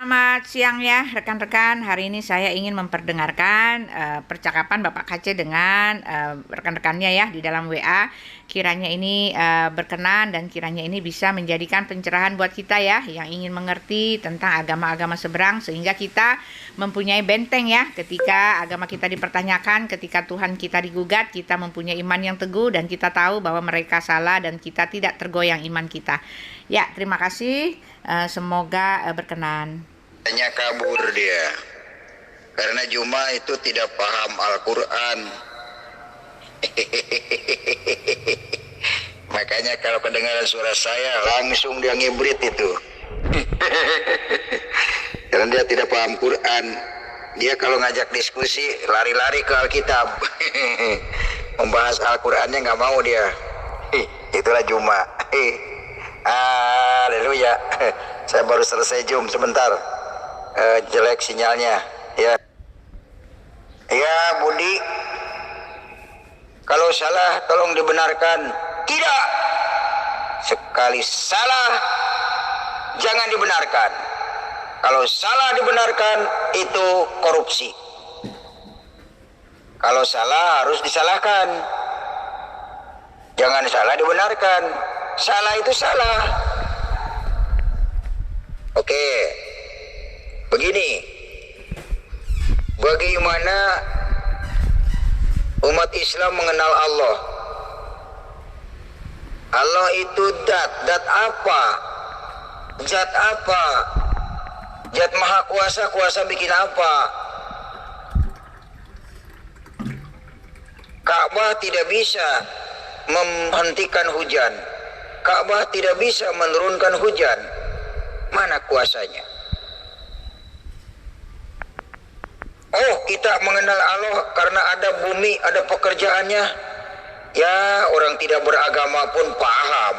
Selamat siang ya rekan-rekan. Hari ini saya ingin memperdengarkan percakapan Bapak KC dengan rekan-rekannya ya di dalam WA. Kiranya ini berkenan dan kiranya ini bisa menjadikan pencerahan buat kita ya yang ingin mengerti tentang agama-agama seberang, sehingga kita mempunyai benteng ya ketika agama kita dipertanyakan, ketika Tuhan kita digugat, kita mempunyai iman yang teguh dan kita tahu bahwa mereka salah dan kita tidak tergoyang iman kita. Ya, terima kasih. Semoga berkenan. Hanya kabur dia karena Juma itu tidak paham Al-Quran. Makanya kalau kedengaran suara saya langsung dia ngibrit itu. Karena dia tidak paham Quran. Dia kalau ngajak diskusi lari-lari ke Alkitab. Membahas Al-Qurannya nggak mau dia. Itulah Juma. Haleluya. Saya baru selesai Zoom sebentar. Jelek sinyalnya ya. Ya Budi, kalau salah tolong dibenarkan. Tidak, sekali salah jangan dibenarkan. Kalau salah dibenarkan itu korupsi. Kalau salah harus disalahkan, jangan salah dibenarkan. Salah itu salah. Oke, begini, bagaimana umat Islam mengenal Allah? Allah itu dat apa? Zat apa? Zat maha kuasa, kuasa bikin apa? Ka'bah tidak bisa menghentikan hujan. Ka'bah tidak bisa menurunkan hujan. Mana kuasanya? Oh, kita mengenal Allah karena ada bumi, ada pekerjaannya. Ya, orang tidak beragama pun paham.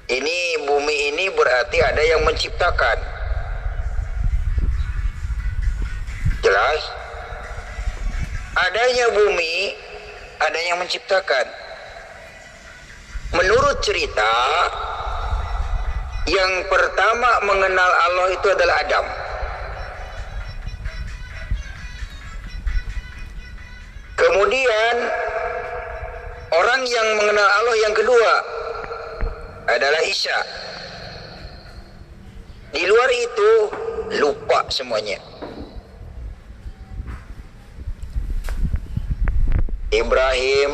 Ini bumi ini berarti ada yang menciptakan. Jelas? Adanya bumi, ada yang menciptakan. Menurut cerita, yang pertama mengenal Allah itu adalah Adam. Kemudian orang yang mengenal Allah yang kedua adalah Isa. Di luar itu lupa semuanya. Ibrahim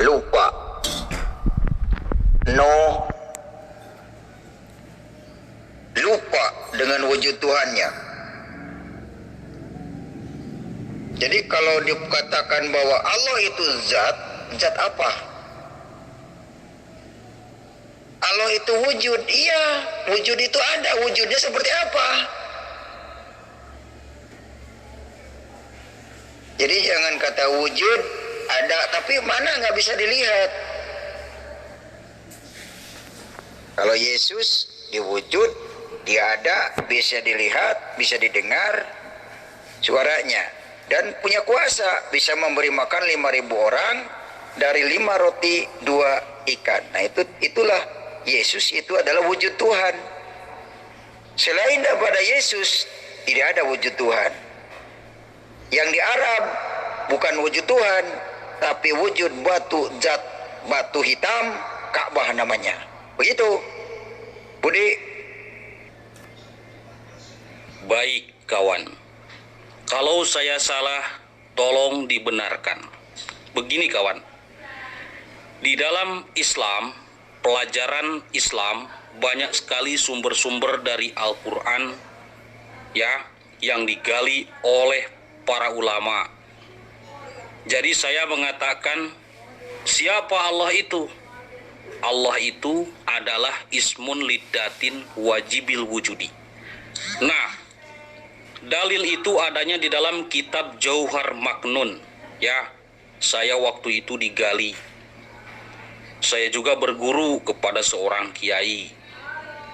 lupa. Nuh lupa dengan wujud Tuhannya. Jadi kalau dikatakan bahwa Allah itu zat, zat apa? Allah itu wujud, iya, wujud itu ada, wujudnya seperti apa? Jadi jangan kata wujud ada, tapi mana nggak bisa dilihat. Kalau Yesus diwujud, dia ada, bisa dilihat, bisa didengar suaranya, dan punya kuasa, bisa memberi makan 5.000 orang dari 5 roti 2 ikan. Nah itulah Yesus, itu adalah wujud Tuhan. Selain daripada Yesus tidak ada wujud Tuhan. Yang di Arab bukan wujud Tuhan, tapi wujud batu, zat batu hitam, Ka'bah namanya. Begitu, Budi. Baik kawan, kalau saya salah tolong dibenarkan. Begini kawan, di dalam Islam, pelajaran Islam banyak sekali sumber-sumber dari Al-Quran ya, yang digali oleh para ulama. Jadi saya mengatakan, siapa Allah itu? Allah itu adalah ismun liddatin wajibil wujudi. Nah, dalil itu adanya di dalam kitab Jauhar Maknun ya. Saya waktu itu digali. Saya juga berguru kepada seorang kiai.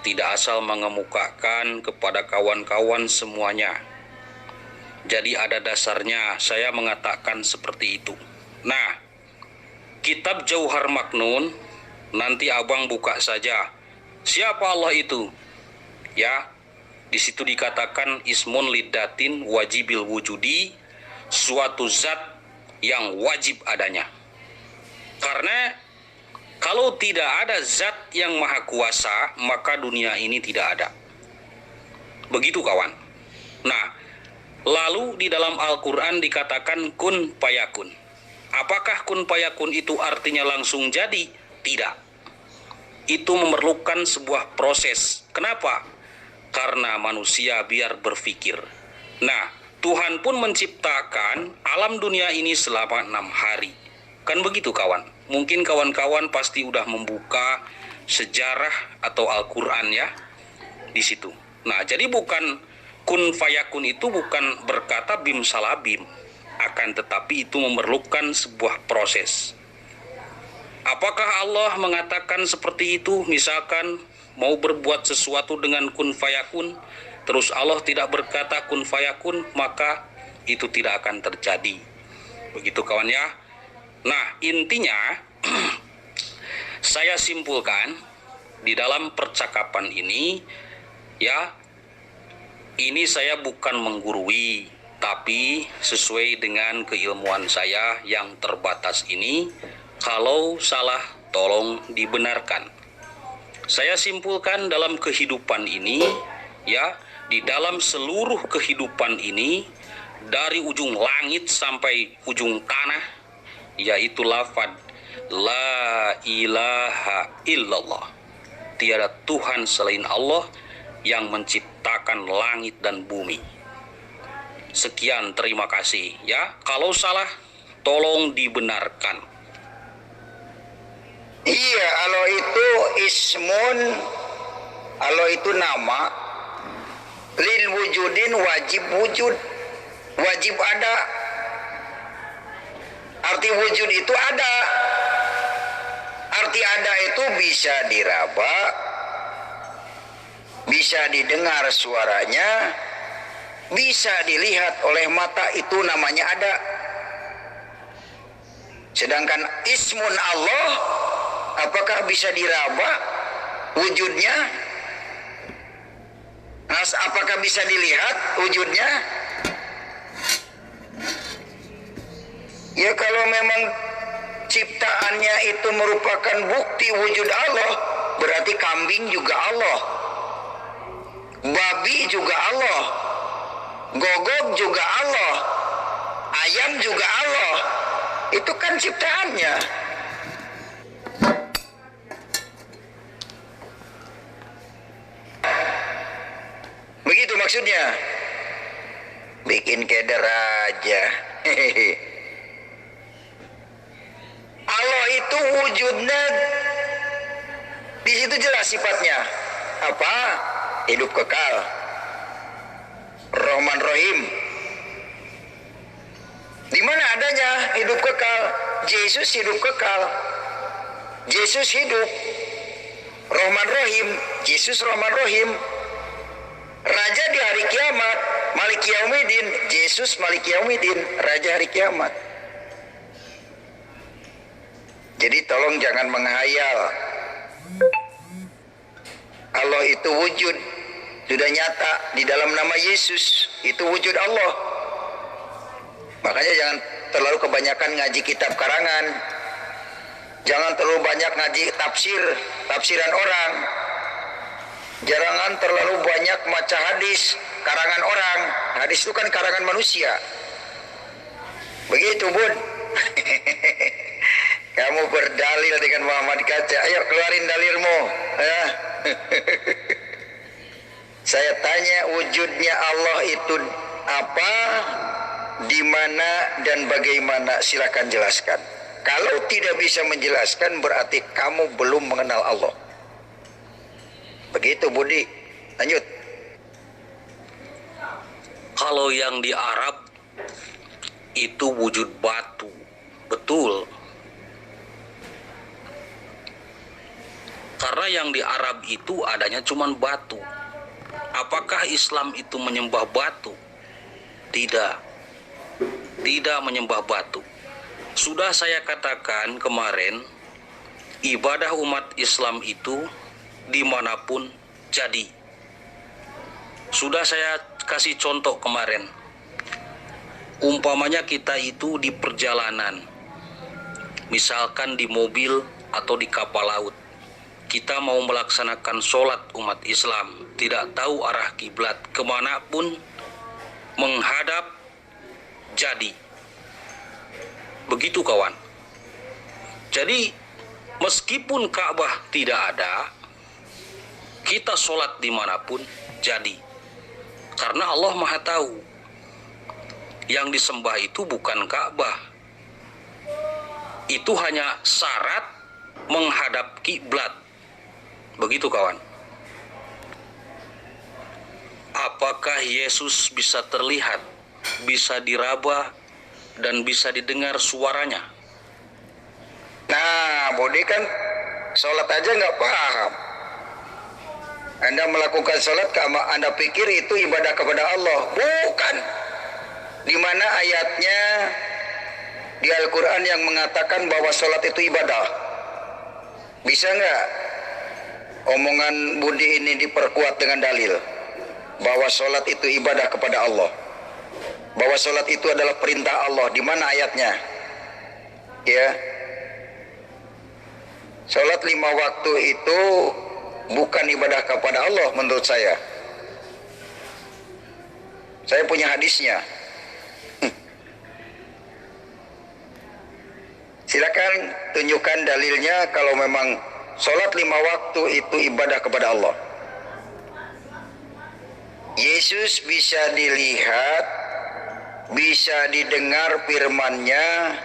Tidak asal mengemukakan kepada kawan-kawan semuanya. Jadi ada dasarnya saya mengatakan seperti itu. Nah, kitab Jauhar Maknun, nanti abang buka saja. Siapa Allah itu? Ya, di situ dikatakan ismun lidatin wajibil wujudi, suatu zat yang wajib adanya. Karena kalau tidak ada zat yang maha kuasa, maka dunia ini tidak ada. Begitu kawan. Nah, lalu di dalam Al-Quran dikatakan kun payakun. Apakah kun payakun itu artinya langsung jadi? Tidak. Itu memerlukan sebuah proses. Kenapa? Karena manusia biar berpikir. Nah, Tuhan pun menciptakan alam dunia ini selama 6 hari. Kan begitu kawan. Mungkin kawan-kawan pasti udah membuka sejarah atau Al-Quran ya di situ. Nah, jadi bukan kun fayakun itu bukan berkata bim salabim, akan tetapi itu memerlukan sebuah proses. Apakah Allah mengatakan seperti itu? Misalkan mau berbuat sesuatu dengan kun fayakun, terus Allah tidak berkata kun fayakun, maka itu tidak akan terjadi. Begitu kawan ya. Nah, intinya saya simpulkan di dalam percakapan ini ya, ini saya bukan menggurui, tapi sesuai dengan keilmuan saya yang terbatas ini, kalau salah tolong dibenarkan. Saya simpulkan dalam kehidupan ini ya, di dalam seluruh kehidupan ini, dari ujung langit sampai ujung tanah, yaitu lafaz la ilaha illallah. Tiada Tuhan selain Allah yang menciptakan langit dan bumi. Sekian, terima kasih ya. Kalau salah tolong dibenarkan. Iya, Allah itu ismun, Allah itu nama, lil wujudin wajib wujud, wajib ada. Arti wujud itu ada. Arti ada itu bisa diraba, bisa didengar suaranya, bisa dilihat oleh mata, itu namanya ada. Sedangkan ismun Allah, apakah bisa diraba wujudnya? Apakah bisa dilihat wujudnya? Ya, kalau memang ciptaannya itu merupakan bukti wujud Allah, berarti kambing juga Allah, babi juga Allah, gogok juga Allah, ayam juga Allah. Itu kan ciptaannya. Begitu maksudnya. Bikin keder aja. Allah itu wujudnya di situ jelas sifatnya. Apa? Hidup kekal, Rahman Rahim. Di mana adanya hidup kekal? Yesus hidup kekal. Yesus hidup. Rahman Rahim. Yesus Rahman Rahim. Raja di hari kiamat, Malik Yaumidin. Yesus Malik Yaumidin, Raja hari kiamat. Jadi tolong jangan menghayal. Allah itu wujud, sudah nyata di dalam nama Yesus. Itu wujud Allah. Makanya jangan terlalu kebanyakan ngaji kitab karangan. Jangan terlalu banyak ngaji tafsiran orang. Jangan terlalu banyak baca hadis karangan orang. Hadis itu kan karangan manusia. Begitu, Bun. Kamu berdalil dengan Muhammad Kaca. Ayo keluarin dalilmu. Saya tanya, wujudnya Allah itu apa, di mana dan bagaimana? Silakan jelaskan. Kalau tidak bisa menjelaskan, berarti kamu belum mengenal Allah. Begitu, Budi. Lanjut. Kalau yang di Arab itu wujud batu, betul. Karena yang di Arab itu adanya cuman batu. Apakah Islam itu menyembah batu? Tidak. Tidak menyembah batu. Sudah saya katakan kemarin, ibadah umat Islam itu dimanapun jadi. Sudah saya kasih contoh kemarin. Umpamanya kita itu di perjalanan, misalkan di mobil atau di kapal laut. Kita mau melaksanakan sholat umat Islam, tidak tahu arah kiblat kemanapun, menghadap jadi. Begitu kawan. Jadi meskipun Ka'bah tidak ada, kita sholat dimanapun jadi. Karena Allah Maha Tahu. Yang disembah itu bukan Ka'bah. Itu hanya syarat menghadap kiblat. Begitu kawan. Apakah Yesus bisa terlihat, bisa diraba, dan bisa didengar suaranya? Nah, Budi kan sholat aja nggak paham. Anda melakukan sholat, Anda pikir itu ibadah kepada Allah. Bukan. Di mana ayatnya di Al-Quran yang mengatakan bahwa sholat itu ibadah? Bisa nggak omongan Budi ini diperkuat dengan dalil bahwa sholat itu ibadah kepada Allah, bahwa sholat itu adalah perintah Allah? Di mana ayatnya? Ya, sholat 5 waktu itu bukan ibadah kepada Allah menurut saya. Saya punya hadisnya. Silakan tunjukkan dalilnya kalau memang sholat 5 waktu itu ibadah kepada Allah. Yesus bisa dilihat, bisa didengar firman-Nya,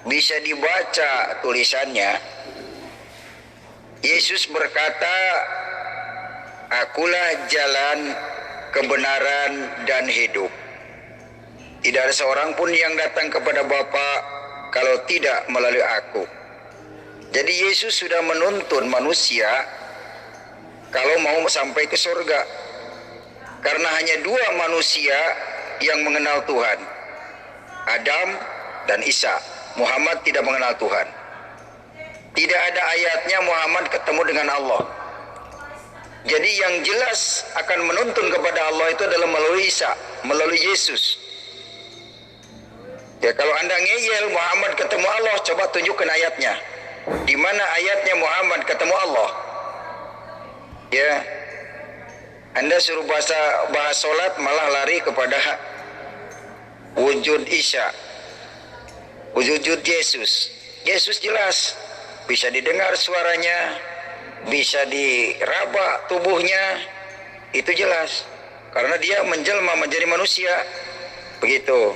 bisa dibaca tulisannya. Yesus berkata, "Akulah jalan, kebenaran, dan hidup. Tidak ada seorang pun yang datang kepada Bapa kalau tidak melalui aku." Jadi Yesus sudah menuntun manusia kalau mau sampai ke surga. Karena hanya 2 manusia yang mengenal Tuhan, Adam dan Isa. Muhammad tidak mengenal Tuhan. Tidak ada ayatnya Muhammad ketemu dengan Allah. Jadi yang jelas akan menuntun kepada Allah itu adalah melalui Isa, melalui Yesus. Ya, kalau Anda ngeyel Muhammad ketemu Allah, coba tunjukkan ayatnya. Di mana ayatnya Muhammad ketemu Allah? Ya, Anda suruh bahas sholat malah lari kepada wujud Isa, wujud Yesus. Yesus jelas, bisa didengar suaranya, bisa diraba tubuhnya, itu jelas. Karena dia menjelma menjadi manusia. Begitu.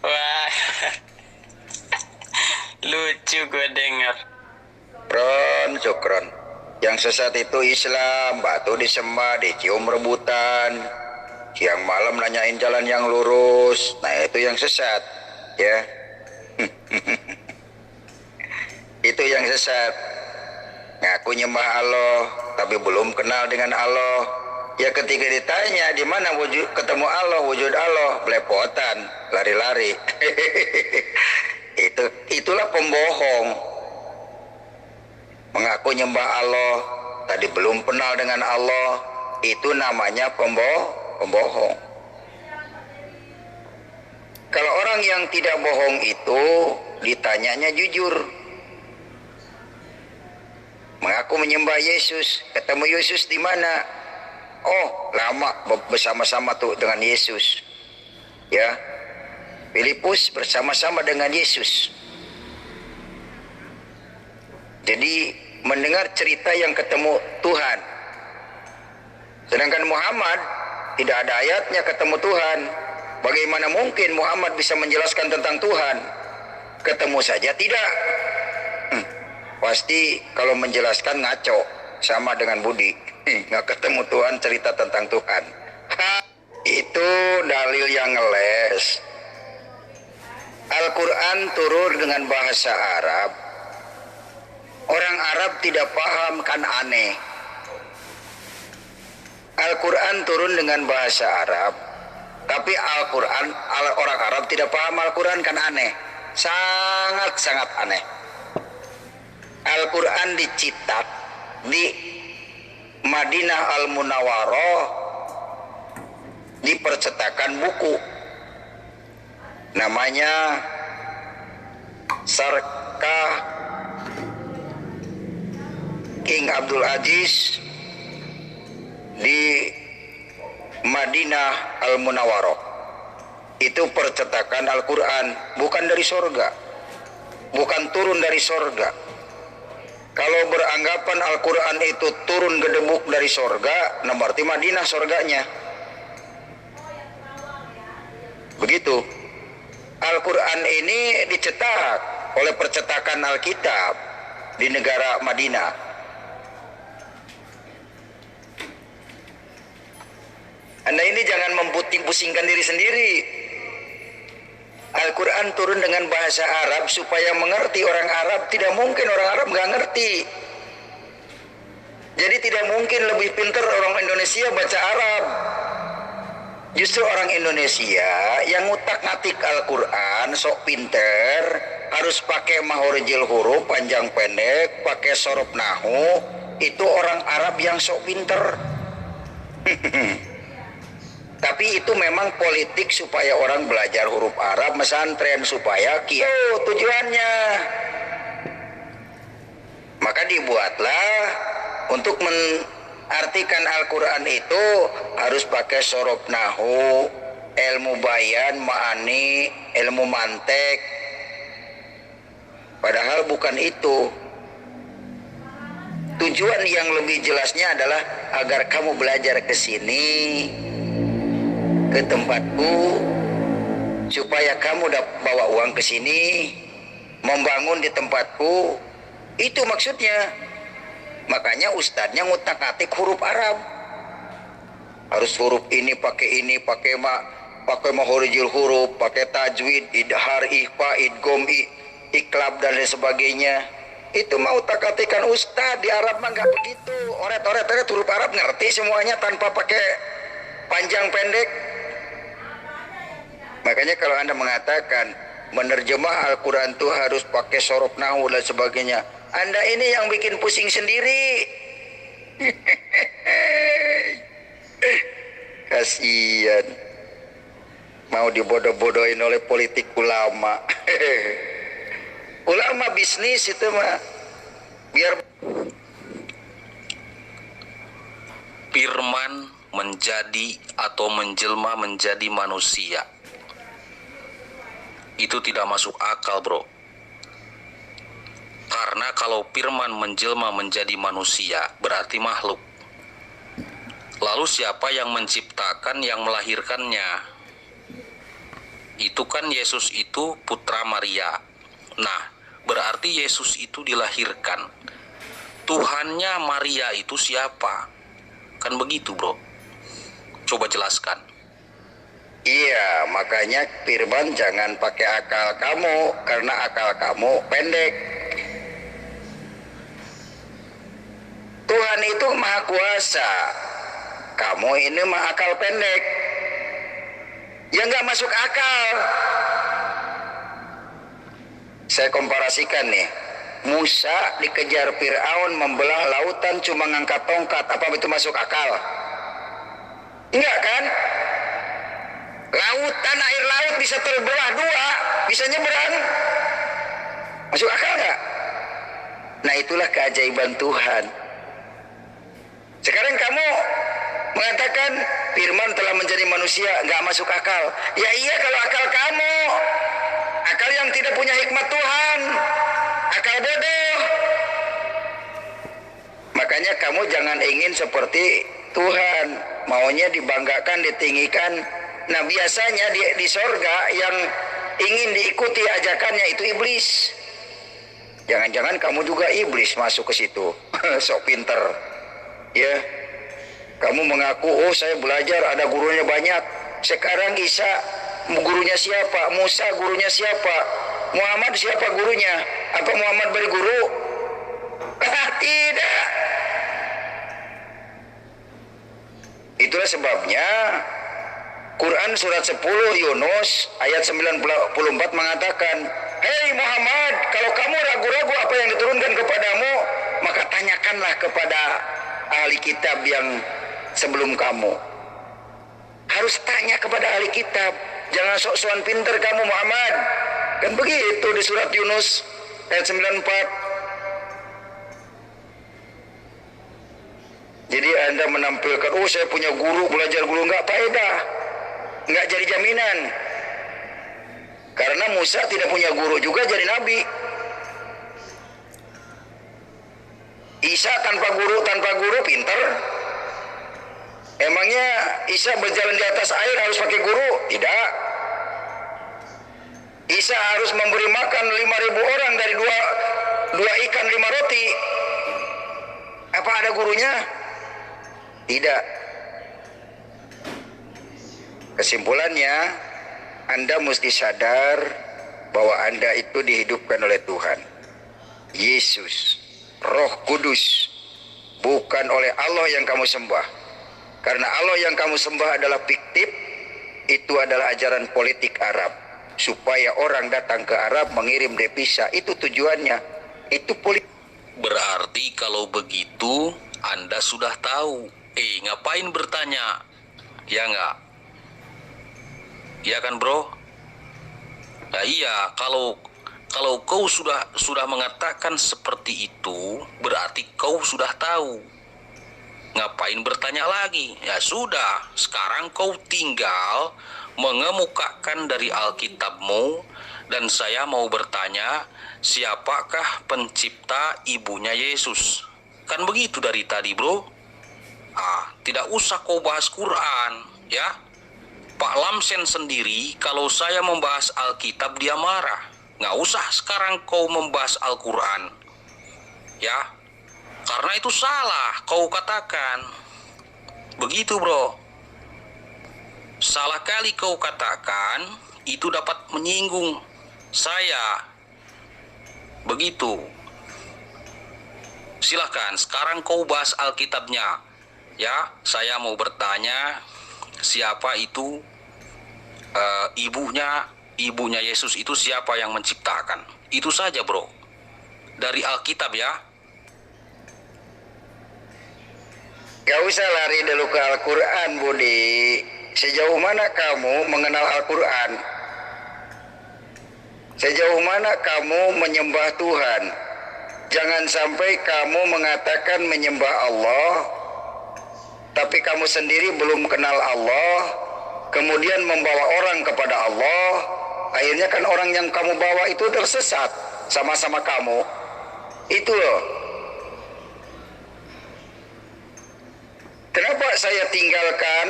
Wah, lucu gue dengar. Syukron. Yang sesat itu Islam, batu disembah, dicium rebutan, siang malam nanyain jalan yang lurus. Nah, itu yang sesat, ya. Itu yang sesat. Ngaku nyembah Allah, tapi belum kenal dengan Allah. Ya, ketika ditanya di mana wujud ketemu Allah, wujud Allah, belepotan, lari-lari. Itulah pembohong. Mengaku nyembah Allah, tadi belum kenal dengan Allah, itu namanya pembohong. Kalau orang yang tidak bohong itu ditanyanya jujur. Mengaku menyembah Yesus, ketemu Yesus di mana? Oh, lama bersama-sama tuh dengan Yesus. Ya, Filipus bersama-sama dengan Yesus. Jadi mendengar cerita yang ketemu Tuhan. Sedangkan Muhammad tidak ada ayatnya ketemu Tuhan. Bagaimana mungkin Muhammad bisa menjelaskan tentang Tuhan? Ketemu saja tidak. Pasti kalau menjelaskan ngaco, sama dengan Budi. Nggak ketemu Tuhan, cerita tentang Tuhan. Itu dalil yang ngeles. Al-Quran turun dengan bahasa Arab. Orang Arab tidak paham, kan aneh. Al-Quran turun dengan bahasa Arab, tapi Al-Quran, orang Arab tidak paham Al-Quran, kan aneh. Sangat-sangat aneh. Al-Quran dicitat, Madinah Al-Munawwarah dipercetakan buku namanya Sarkah King Abdul Aziz di Madinah Al-Munawwarah. Itu percetakan Al-Quran, bukan dari sorga, bukan turun dari sorga. Kalau beranggapan Al-Quran itu turun gedebuk dari sorga, nah berarti Madinah sorganya. Begitu. Al-Quran ini dicetak oleh percetakan Alkitab di negara Madinah. Anda ini jangan memputing-pusingkan diri sendiri. Al-Quran turun dengan bahasa Arab supaya mengerti orang Arab. Tidak mungkin orang Arab nggak ngerti. Jadi tidak mungkin lebih pintar orang Indonesia baca Arab. Justru orang Indonesia yang ngutak-ngatik Al-Quran sok pinter, harus pakai mahorijil huruf panjang pendek, pakai sorof nahu, itu orang Arab yang sok pinter. Tapi itu memang politik supaya orang belajar huruf Arab mesantren supaya tujuannya. Maka dibuatlah untuk mengartikan Al-Quran itu harus pakai sorof nahu, ilmu bayan, ma'ani, ilmu mantek. Padahal bukan itu. Tujuan yang lebih jelasnya adalah agar kamu belajar ke sini, ke tempatku, supaya kamu bawa uang ke sini, membangun di tempatku. Itu maksudnya. Makanya ustadznya ngutak-ngatik huruf Arab. Harus huruf ini, pakai mahorijil huruf, pakai tajwid, idhar, ikhfa, idgham, iklab dan lain sebagainya. Itu mau utak-atikan ustadz. Di Arab mah nggak begitu. Oret huruf Arab ngerti semuanya tanpa pakai panjang pendek. Makanya kalau Anda mengatakan menerjemah Al-Quran itu harus pakai sorof nahu dan sebagainya, Anda ini yang bikin pusing sendiri. Kasihan. Mau dibodoh-bodohin oleh politik ulama. Ulama bisnis itu mah biar firman menjadi atau menjelma menjadi manusia. Itu tidak masuk akal, bro. Karena kalau firman menjelma menjadi manusia, berarti makhluk. Lalu siapa yang menciptakan, yang melahirkannya? Itu kan Yesus itu putra Maria. Nah, berarti Yesus itu dilahirkan. Tuhannya Maria itu siapa? Kan begitu, bro. Coba jelaskan. Iya, makanya firman jangan pakai akal kamu, karena akal kamu pendek. Tuhan itu maha kuasa, kamu ini mah akal pendek. Ya nggak masuk akal. Saya komparasikan nih, Musa dikejar Fir'aun membelah lautan cuma ngangkat tongkat, apa itu masuk akal? Enggak kan? Lautan, air laut bisa terbelah dua, bisa nyebrang. Masuk akal nggak? Nah itulah keajaiban Tuhan. Sekarang kamu mengatakan firman telah menjadi manusia, nggak masuk akal. Ya iya kalau akal kamu, akal yang tidak punya hikmat Tuhan, akal bodoh. Makanya kamu jangan ingin seperti Tuhan, maunya dibanggakan, ditinggikan. Nah biasanya di sorga yang ingin diikuti ajakannya itu iblis. Jangan-jangan kamu juga iblis masuk ke situ. Sok pinter. Ya, kamu mengaku, oh saya belajar, ada gurunya banyak. Sekarang Isa, gurunya siapa? Musa, gurunya siapa? Muhammad, siapa gurunya? Apa Muhammad beri guru? Tidak. Itulah sebabnya Quran surat 10 Yunus ayat 94 mengatakan, hei Muhammad, kalau kamu ragu-ragu apa yang diturunkan kepadamu, maka tanyakanlah kepada ahli kitab yang sebelum kamu? Harus tanya kepada ahli kitab. Jangan sok-sokan pinter kamu Muhammad. Kan begitu di surat Yunus ayat 94. Jadi Anda menampilkan, oh saya punya guru, belajar guru, enggak faedah, enggak jadi jaminan. Karena Musa tidak punya guru juga jadi nabi. Isa tanpa guru pinter. Emangnya Isa berjalan di atas air harus pakai guru? Tidak. Isa harus memberi makan 5.000 orang dari dua ikan 5 roti. Apa ada gurunya? Tidak. Kesimpulannya, Anda mesti sadar bahwa Anda itu dihidupkan oleh Tuhan Yesus, Roh Kudus, bukan oleh Allah yang kamu sembah. Karena Allah yang kamu sembah adalah fiktif. Itu adalah ajaran politik Arab, supaya orang datang ke Arab mengirim devisa. Itu tujuannya. Itu politik. Berarti kalau begitu Anda sudah tahu. Ngapain bertanya? Ya enggak? Ya kan bro? Nah iya, kalau kau sudah mengatakan seperti itu, berarti kau sudah tahu. Ngapain bertanya lagi? Ya sudah, sekarang kau tinggal mengemukakan dari Alkitabmu, dan saya mau bertanya, siapakah pencipta ibunya Yesus? Kan begitu dari tadi bro. Tidak usah kau bahas Quran, ya. Pak Lamsen sendiri kalau saya membahas Alkitab dia marah. Nggak usah sekarang kau membahas Al-Quran, ya. Karena itu salah kau katakan. Begitu bro. Salah kali kau katakan, itu dapat menyinggung saya. Begitu. Silahkan sekarang kau bahas Alkitabnya. Ya, saya mau bertanya, siapa itu ibunya Yesus itu, siapa yang menciptakan? Itu saja bro, dari Alkitab ya. Gak usah lari dulu ke Al-Quran Budi. Sejauh mana kamu mengenal Al-Quran? Sejauh mana kamu menyembah Tuhan? Jangan sampai kamu mengatakan menyembah Allah, tapi kamu sendiri belum kenal Allah, kemudian membawa orang kepada Allah. Akhirnya kan orang yang kamu bawa itu tersesat sama-sama kamu. Itu loh. Kenapa saya tinggalkan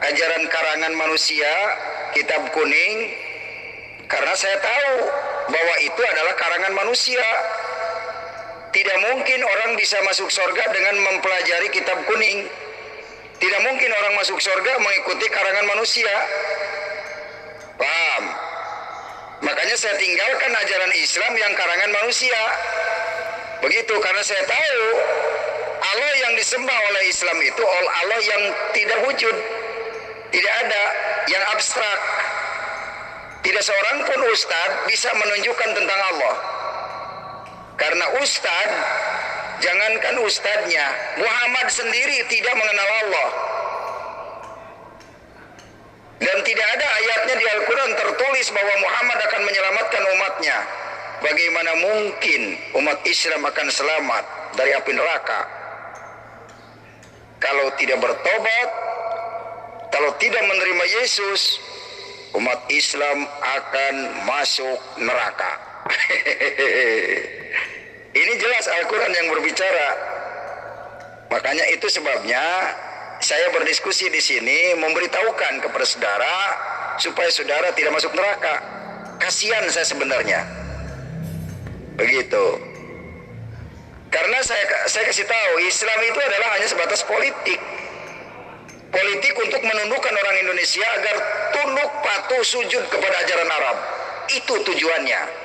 ajaran karangan manusia, kitab kuning? Karena saya tahu bahwa itu adalah karangan manusia. Tidak mungkin orang bisa masuk surga dengan mempelajari kitab kuning. Tidak mungkin orang masuk surga mengikuti karangan manusia. Paham? Makanya saya tinggalkan ajaran Islam yang karangan manusia. Begitu, karena saya tahu Allah yang disembah oleh Islam itu Allah yang tidak wujud. Tidak ada, yang abstrak. Tidak seorang pun ustadz bisa menunjukkan tentang Allah. Karena ustadz, jangankan ustadznya, Muhammad sendiri tidak mengenal Allah. Dan tidak ada ayatnya di Al-Quran tertulis bahwa Muhammad akan menyelamatkan umatnya. Bagaimana mungkin umat Islam akan selamat dari api neraka? Kalau tidak bertobat, kalau tidak menerima Yesus, umat Islam akan masuk neraka. Ini jelas Al-Quran yang berbicara. Makanya itu sebabnya saya berdiskusi di sini, memberitahukan kepada saudara supaya saudara tidak masuk neraka. Kasihan saya sebenarnya. Begitu. Karena saya kasih tahu, Islam itu adalah hanya sebatas politik. Politik untuk menundukkan orang Indonesia agar tunduk patuh sujud kepada ajaran Arab. Itu tujuannya.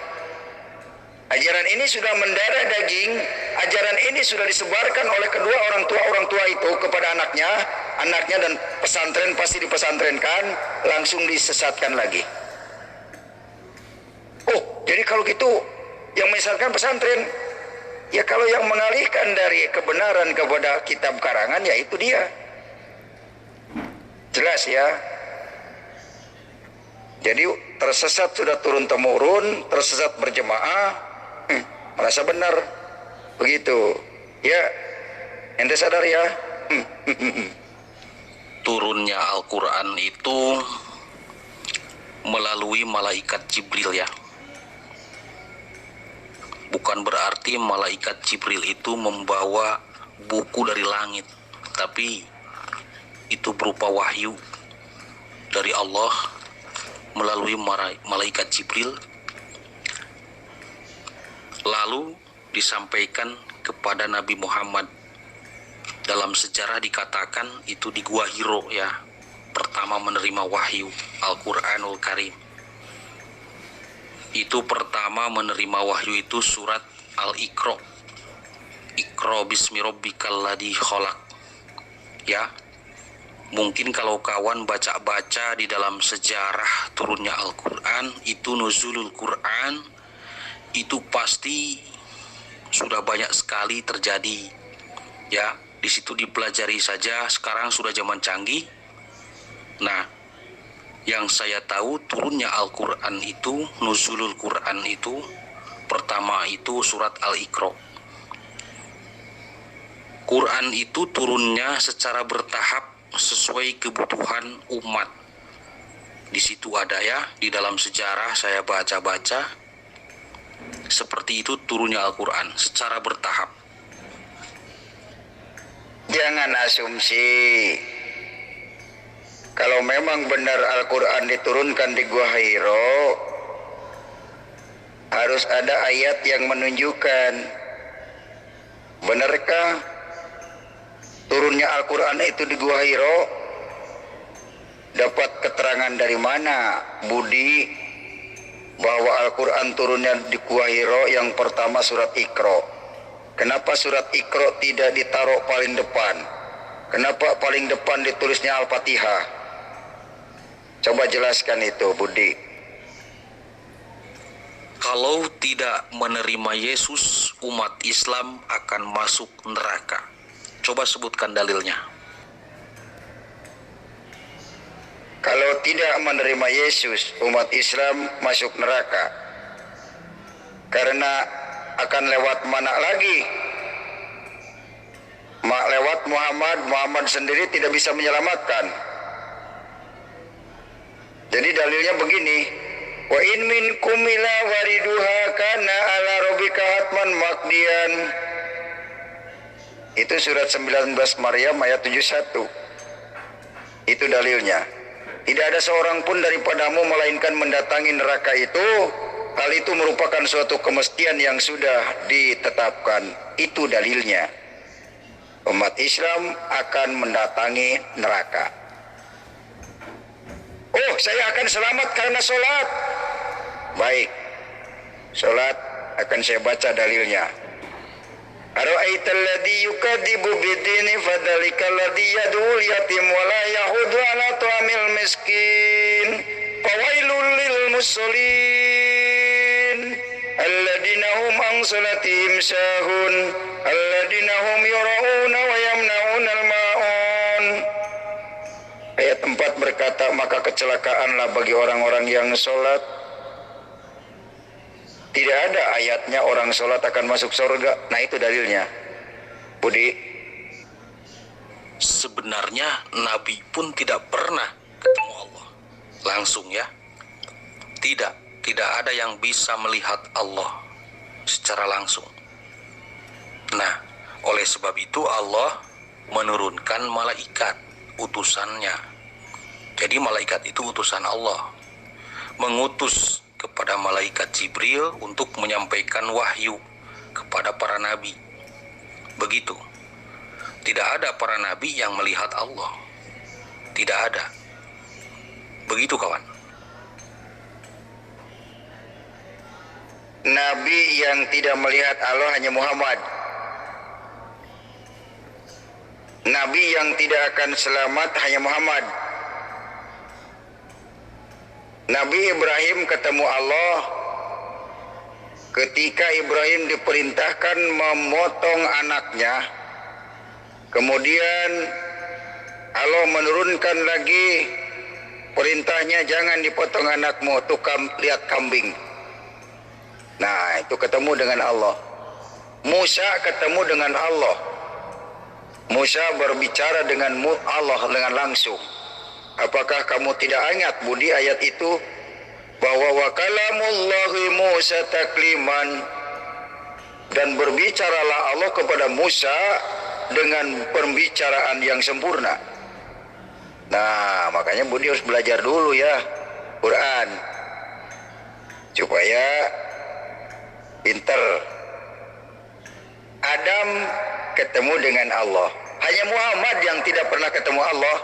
Ajaran ini sudah mendarah daging, ajaran ini sudah disebarkan oleh kedua orang tua itu kepada anaknya dan pesantren pasti dipesantrenkan, langsung disesatkan lagi. Oh, jadi kalau gitu yang misalkan pesantren. Ya kalau yang mengalihkan dari kebenaran kepada kitab karangan, ya itu dia. Jelas ya. Jadi tersesat sudah turun-temurun, tersesat berjemaah, merasa benar. Begitu. Ya, ente sadar ya. Turunnya Al-Quran itu melalui malaikat Jibril ya. Bukan berarti malaikat Jibril itu membawa buku dari langit, tapi itu berupa wahyu dari Allah melalui malaikat Jibril, lalu disampaikan kepada Nabi Muhammad. Dalam sejarah dikatakan itu di Gua Hiro ya, pertama menerima wahyu Al-Quranul Karim. Itu pertama menerima wahyu itu surat Al-Iqra. Iqra bismi rabbikal ladzi khalaq. Ya. Mungkin kalau kawan baca-baca di dalam sejarah turunnya Al-Quran, itu nuzulul Quran, itu pasti sudah banyak sekali terjadi. Ya, di situ dipelajari saja, sekarang sudah zaman canggih. Nah, yang saya tahu turunnya Al-Quran itu, nuzulul Quran itu, pertama itu surat Al-Iqra. Quran itu turunnya secara bertahap sesuai kebutuhan umat. Di situ ada ya, di dalam sejarah saya baca-baca, seperti itu turunnya Al-Quran secara bertahap. Jangan asumsi. Kalau memang benar Al-Quran diturunkan di Gua Hiro, harus ada ayat yang menunjukkan. Benarkah turunnya Al-Quran itu di Gua Hiro? Dapat keterangan dari mana, Budi, bahwa Al-Quran turunnya di Gua Hiro yang pertama surat Iqra? Kenapa surat Iqra tidak ditaruh paling depan? Kenapa paling depan ditulisnya Al-Fatihah? Coba jelaskan itu, Budi. Kalau tidak menerima Yesus, umat Islam akan masuk neraka. Coba sebutkan dalilnya. Kalau tidak menerima Yesus, umat Islam masuk neraka. Karena akan lewat mana lagi? Lewat Muhammad. Muhammad sendiri tidak bisa menyelamatkan. Jadi dalilnya begini, wa in minkum illa wariduha kana ala rabbika hatman maqdiyan. Itu surat 19 Maryam ayat 71. Itu dalilnya. Tidak ada seorang pun daripadamu melainkan mendatangi neraka itu. Hal itu merupakan suatu kemestian yang sudah ditetapkan. Itu dalilnya. Umat Islam akan mendatangi neraka. Oh, saya akan selamat karena sholat. Baik, sholat akan saya baca dalilnya. Ara'aital ladzi yukadzibu bid-dini fadzalikal ladzi yad'ul yatim wa la yahudu 'ala ta'amil miskin. Fawailul lil musallin alladzina hum an salatihim sahun alladzina hum yura'una wa yamna'unal ma'un. Ayat 4 berkata, maka kecelakaanlah bagi orang-orang yang sholat. Tidak ada ayatnya orang sholat akan masuk surga. Nah itu dalilnya, Budi. Sebenarnya Nabi pun tidak pernah ketemu Allah langsung ya. Tidak ada yang bisa melihat Allah secara langsung. Nah, oleh sebab itu Allah menurunkan malaikat utusannya. Jadi malaikat itu utusan Allah, mengutus kepada malaikat Jibril untuk menyampaikan wahyu kepada para nabi. Begitu. Tidak ada para nabi yang melihat Allah. Tidak ada. Begitu kawan. Nabi yang tidak melihat Allah hanya Muhammad. Nabi yang tidak akan selamat hanya Muhammad. Nabi Ibrahim ketemu Allah. ketika Ibrahim diperintahkan memotong anaknya, kemudian Allah menurunkan lagi perintahnya, jangan dipotong anakmu, tuh lihat kambing. Nah, itu ketemu dengan Allah. Musa ketemu dengan Allah. Musa berbicara dengan Allah dengan langsung. Apakah kamu tidak ingat Budi ayat itu? Bahwa wa kalamullahi Musa takliman, dan berbicaralah Allah kepada Musa dengan pembicaraan yang sempurna. Nah, makanya Budi harus belajar dulu ya Quran supaya pinter. Adam ketemu dengan Allah. Hanya Muhammad yang tidak pernah ketemu Allah.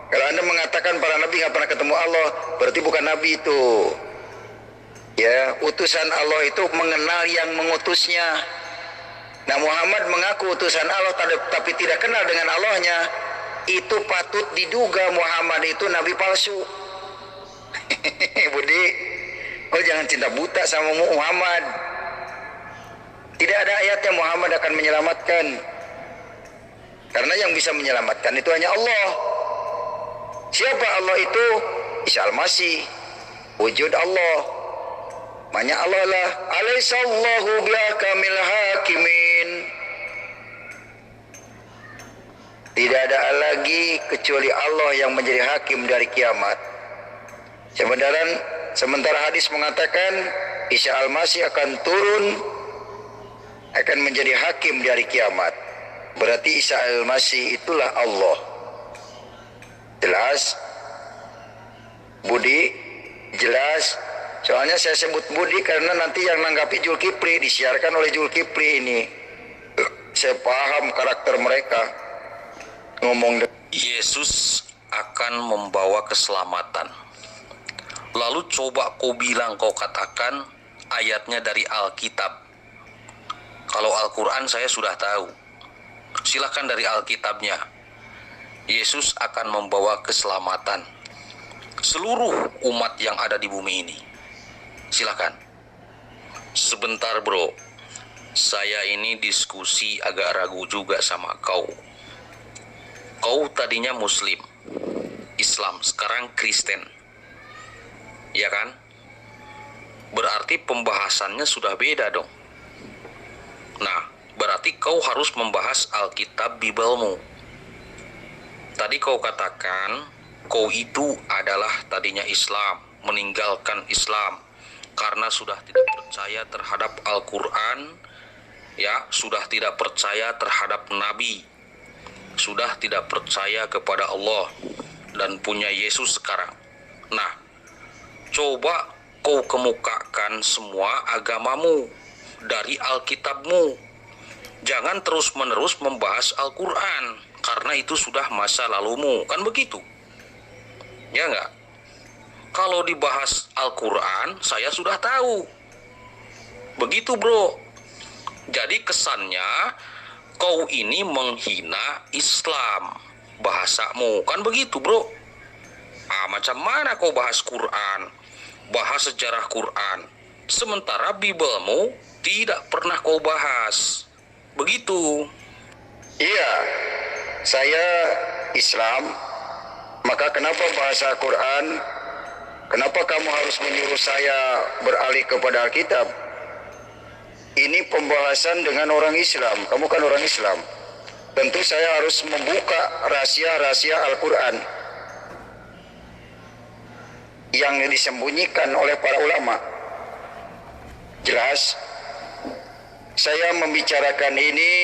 Kalau Anda mengatakan para nabi nggak pernah ketemu Allah, berarti bukan nabi itu. Ya, utusan Allah itu mengenal yang mengutusnya. Nah, Muhammad mengaku utusan Allah tapi tidak kenal dengan Allahnya. Itu patut diduga Muhammad itu nabi palsu. Budi, kau jangan cinta buta sama Muhammad. Tidak ada ayat yang Muhammad akan menyelamatkan. Karena yang bisa menyelamatkan itu hanya Allah. Siapa Allah itu? Isa al-Masih, wujud Allah. Makanya Allah lah, alaihissallahu bihakamil hakimin. Tidak ada lagi kecuali Allah yang menjadi hakim dari kiamat. Sementara hadis mengatakan Isa al-Masih akan turun, akan menjadi hakim dari kiamat. Berarti Isa al-Masih itulah Allah. Jelas? Budi? Jelas? Soalnya saya sebut Budi karena nanti yang nanggapi Zulkifli, disiarkan oleh Zulkifli ini. Saya paham karakter mereka. Yesus akan membawa keselamatan. Lalu coba kau bilang, kau katakan ayatnya dari Alkitab. Kalau Al-Quran saya sudah tahu. Silakan dari Alkitabnya. Yesus akan membawa keselamatan seluruh umat yang ada di bumi ini. Silakan. Sebentar bro, saya ini diskusi agak ragu juga sama kau. Kau tadinya Muslim, Islam, sekarang Kristen, ya kan? Berarti pembahasannya sudah beda dong. Nah, berarti kau harus membahas Alkitab Bibelmu. Tadi kau katakan kau itu adalah tadinya Islam, meninggalkan Islam karena sudah tidak percaya terhadap Al-Quran, ya, sudah tidak percaya terhadap Nabi, sudah tidak percaya kepada Allah dan punya Yesus sekarang. Nah, coba kau kemukakan semua agamamu dari Alkitabmu. Jangan terus-menerus membahas Al-Quran, karena itu sudah masa lalumu, kan begitu? Ya enggak? Kalau dibahas Al-Quran, saya sudah tahu. Begitu bro. Jadi kesannya, kau ini menghina Islam, bahasamu, kan begitu bro? Macam mana kau bahas Quran, bahas sejarah Quran, sementara Bibelmu tidak pernah kau bahas. Begitu. Iya, saya Islam, maka kenapa bahasa Quran? Kenapa kamu harus menyuruh saya beralih kepada Alkitab? Ini pembahasan dengan orang Islam, kamu kan orang Islam. Tentu saya harus membuka rahasia-rahasia Al-Quran yang disembunyikan oleh para ulama. Jelas? Saya membicarakan ini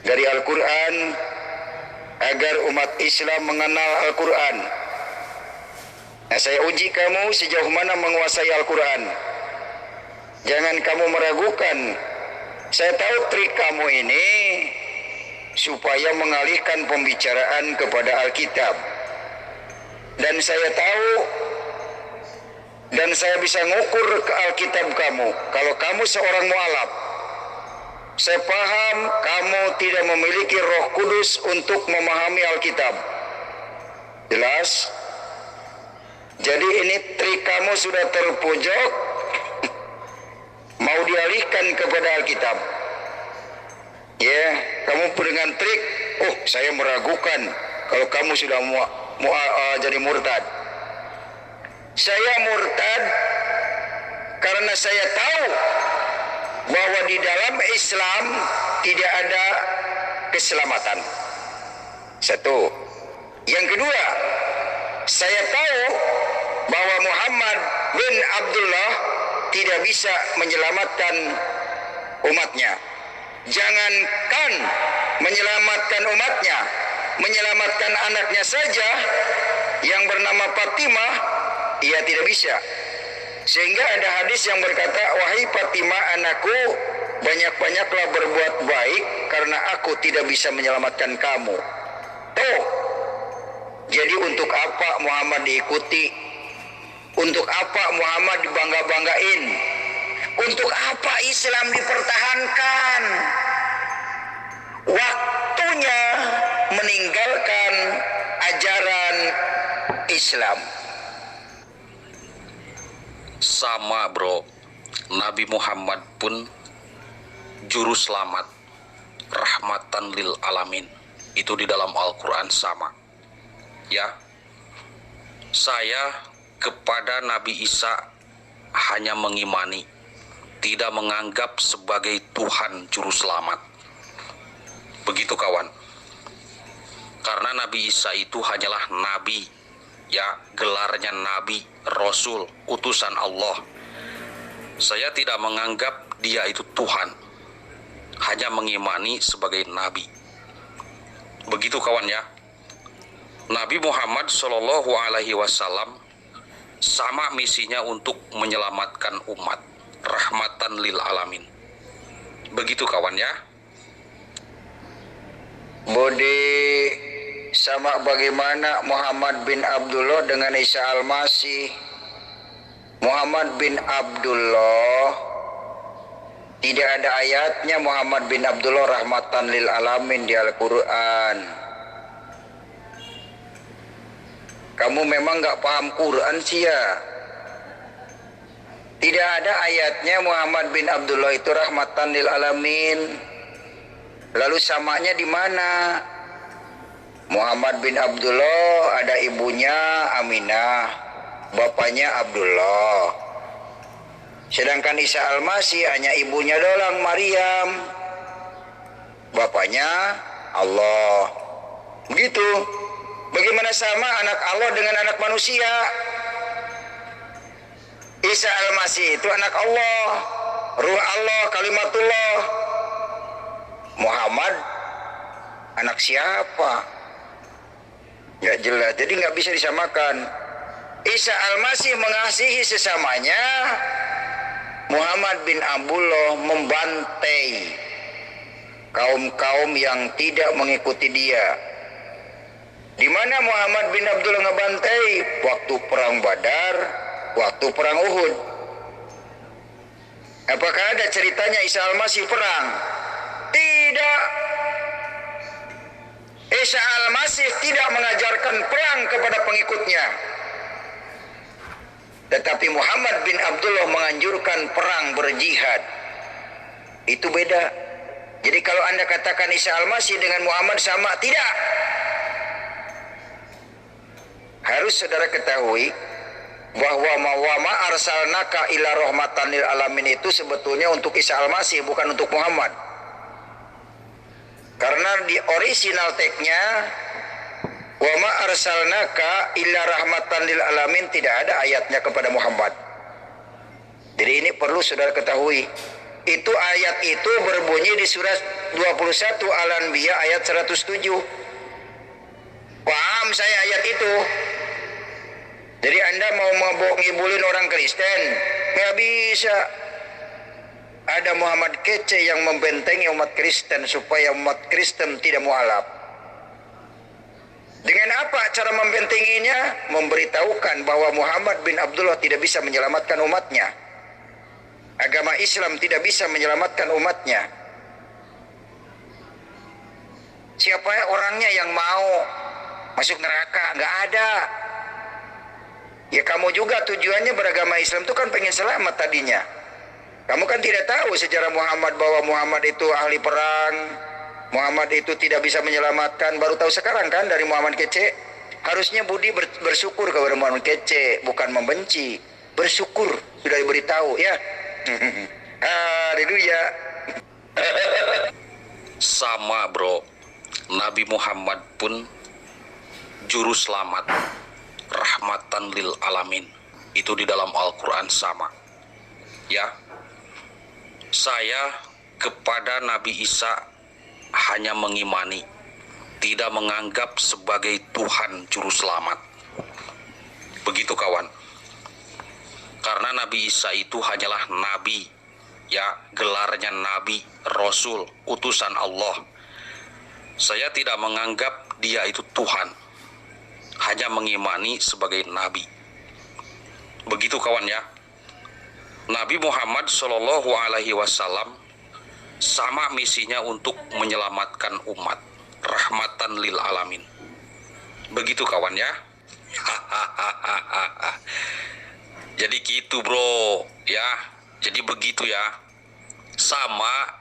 dari Al-Quran agar umat Islam mengenal Al-Quran. Nah, saya uji kamu sejauh mana menguasai Al-Quran. Jangan kamu meragukan. Saya tahu trik kamu ini supaya mengalihkan pembicaraan kepada Alkitab. Dan saya tahu dan saya bisa ngukur ke Alkitab kamu. Kalau kamu seorang mualaf, saya paham kamu tidak memiliki Roh Kudus untuk memahami Alkitab. Jelas? Jadi ini trik kamu sudah terpojok kembalikan kepada Alkitab. Ya, kamu dengan trik, oh saya meragukan kalau kamu sudah jadi murtad. Saya murtad karena saya tahu bahwa di dalam Islam tidak ada keselamatan. Satu. Yang kedua, saya tahu bahwa Muhammad bin Abdullah tidak bisa menyelamatkan umatnya. Jangankan menyelamatkan umatnya, menyelamatkan anaknya saja yang bernama Fatimah, ia tidak bisa. Sehingga ada hadis yang berkata, wahai Fatimah anakku, banyak-banyaklah berbuat baik karena aku tidak bisa menyelamatkan kamu. Tuh, jadi untuk apa Muhammad diikuti? Untuk apa Muhammad dibangga-banggain? Untuk apa Islam dipertahankan? Waktunya meninggalkan ajaran Islam. Sama bro, Nabi Muhammad pun juru selamat, rahmatan lil alamin. Itu di dalam Al-Quran sama. Ya, saya kepada Nabi Isa hanya mengimani, tidak menganggap sebagai Tuhan juru selamat. Begitu kawan. Karena Nabi Isa itu hanyalah nabi, ya, gelarnya nabi, rasul, utusan Allah. Saya tidak menganggap dia itu Tuhan, hanya mengimani sebagai nabi. Begitu kawan ya. Nabi Muhammad Shallallahu Alaihi Wasallam sama misinya untuk menyelamatkan umat, rahmatan lil alamin. Begitu kawan ya. Bodi sama bagaimana Muhammad bin Abdullah dengan Isa Al-Masih. Muhammad bin Abdullah tidak ada ayatnya Muhammad bin Abdullah rahmatan lil alamin di Al-Quran. Kamu memang gak paham Quran sih ya. Tidak ada ayatnya Muhammad bin Abdullah itu rahmatan lil alamin. Lalu samanya di mana? Muhammad bin Abdullah ada ibunya Aminah, bapaknya Abdullah. Sedangkan Isa Al-Masih hanya ibunya doang, Maryam, bapaknya Allah. Begitu. Bagaimana sama anak Allah dengan anak manusia? Isa Al-Masih itu anak Allah, ruh Allah, kalimatullah. Muhammad anak siapa? Gak jelas, jadi gak bisa disamakan. Isa Al-Masih mengasihi sesamanya. Muhammad bin Abdullah membantai kaum-kaum yang tidak mengikuti dia. Di mana Muhammad bin Abdullah ngebantai? Waktu perang Badar, waktu perang Uhud. Apakah ada ceritanya Isa Al-Masih perang? Tidak. Isa Al-Masih tidak mengajarkan perang kepada pengikutnya. Tetapi Muhammad bin Abdullah menganjurkan perang berjihad. Itu beda. Jadi kalau Anda katakan Isa Al-Masih dengan Muhammad sama, tidak. Harus saudara ketahui bahwa ma arsalnaka ila rahmatan lil alamin itu sebetulnya untuk Isa Al-Masih, bukan untuk Muhammad. Karena di original teksnya wa ma arsalnaka illa rahmatan lil alamin, tidak ada ayatnya kepada Muhammad. Jadi ini perlu saudara ketahui. Itu ayat itu berbunyi di surat 21 Al-Anbiya ayat 107. Paham saya ayat itu. Jadi Anda mau ngibulin orang Kristen, nggak bisa. Ada Muhammad kece yang membentengi umat Kristen supaya umat Kristen tidak mualaf. Dengan apa cara membentenginya? Memberitahukan bahwa Muhammad bin Abdullah tidak bisa menyelamatkan umatnya. Agama Islam tidak bisa menyelamatkan umatnya. Siapa orangnya yang mau masuk neraka? Nggak ada. Ya kamu juga tujuannya beragama Islam itu kan pengen selamat tadinya. Kamu kan tidak tahu sejarah Muhammad, bahwa Muhammad itu ahli perang, Muhammad itu tidak bisa menyelamatkan. Baru tahu sekarang kan dari Muhammad kece. Harusnya Budi bersyukur kepada Muhammad kece, bukan membenci. Bersyukur sudah diberitahu ya. Haleluya. Sama bro, Nabi Muhammad pun juru selamat, rahmatan lil alamin. Itu di dalam Al-Quran sama. Ya, saya kepada Nabi Isa hanya mengimani, tidak menganggap sebagai Tuhan juru selamat. Begitu kawan. Karena Nabi Isa itu hanyalah nabi, ya, gelarnya nabi, rasul, utusan Allah. Saya tidak menganggap dia itu Tuhan, hanya mengimani sebagai nabi. Begitu kawan ya. Nabi Muhammad Shallallahu Alaihi Wasallam sama misinya untuk menyelamatkan umat, rahmatan lil alamin. Begitu kawan ya. Jadi gitu bro ya. Jadi begitu ya. Sama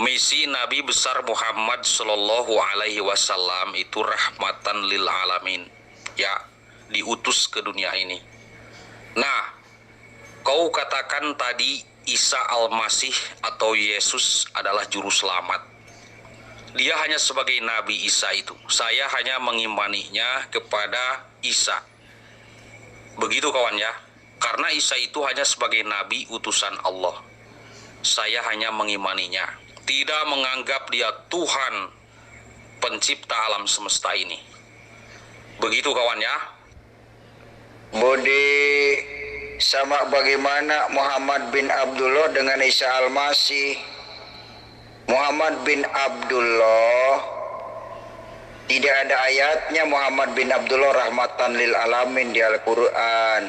misi Nabi besar Muhammad Shallallahu Alaihi Wasallam itu rahmatan lil alamin. Ya, diutus ke dunia ini. Nah, kau katakan tadi Isa Al-Masih atau Yesus adalah juru selamat. Dia hanya sebagai Nabi Isa itu. Saya hanya mengimaninya kepada Isa. Begitu kawan ya. Karena Isa itu hanya sebagai Nabi utusan Allah. Saya hanya mengimaninya. Tidak menganggap dia Tuhan pencipta alam semesta ini. Begitu kawan ya. Budi, sama bagaimana Muhammad bin Abdullah dengan Isa Al-Masih. Muhammad bin Abdullah, tidak ada ayatnya Muhammad bin Abdullah rahmatan lil alamin di Al-Quran.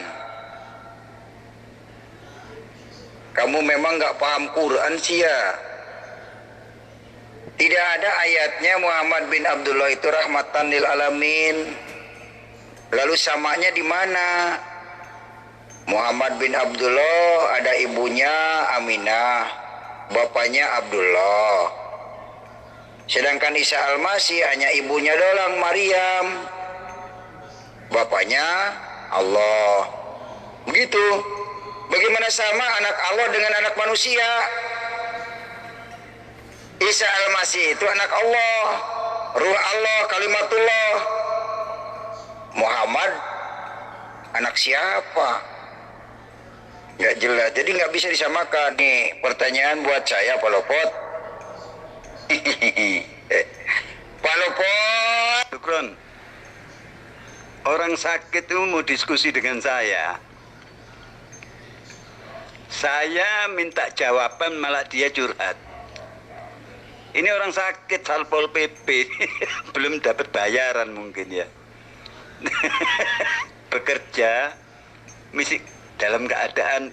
Kamu memang gak paham Quran sih ya. Tidak ada ayatnya Muhammad bin Abdullah itu rahmatan lil alamin. Lalu samanya di mana? Muhammad bin Abdullah ada ibunya Aminah, bapaknya Abdullah. Sedangkan Isa Al-Masih hanya ibunya doang, Maryam, bapaknya Allah. Begitu. Bagaimana sama anak Allah dengan anak manusia? Isa Al-Masih itu anak Allah, ruh Allah, kalimatullah. Muhammad anak siapa? Nggak jelas, jadi nggak bisa disamakan. Nih pertanyaan buat saya Pak Lopot. Pak Lopot, Syukron, orang sakit itu mau diskusi dengan saya. Saya minta jawaban malah dia curhat. Ini orang sakit Satpol PP, belum dapat bayaran mungkin ya. Bekerja misi dalam keadaan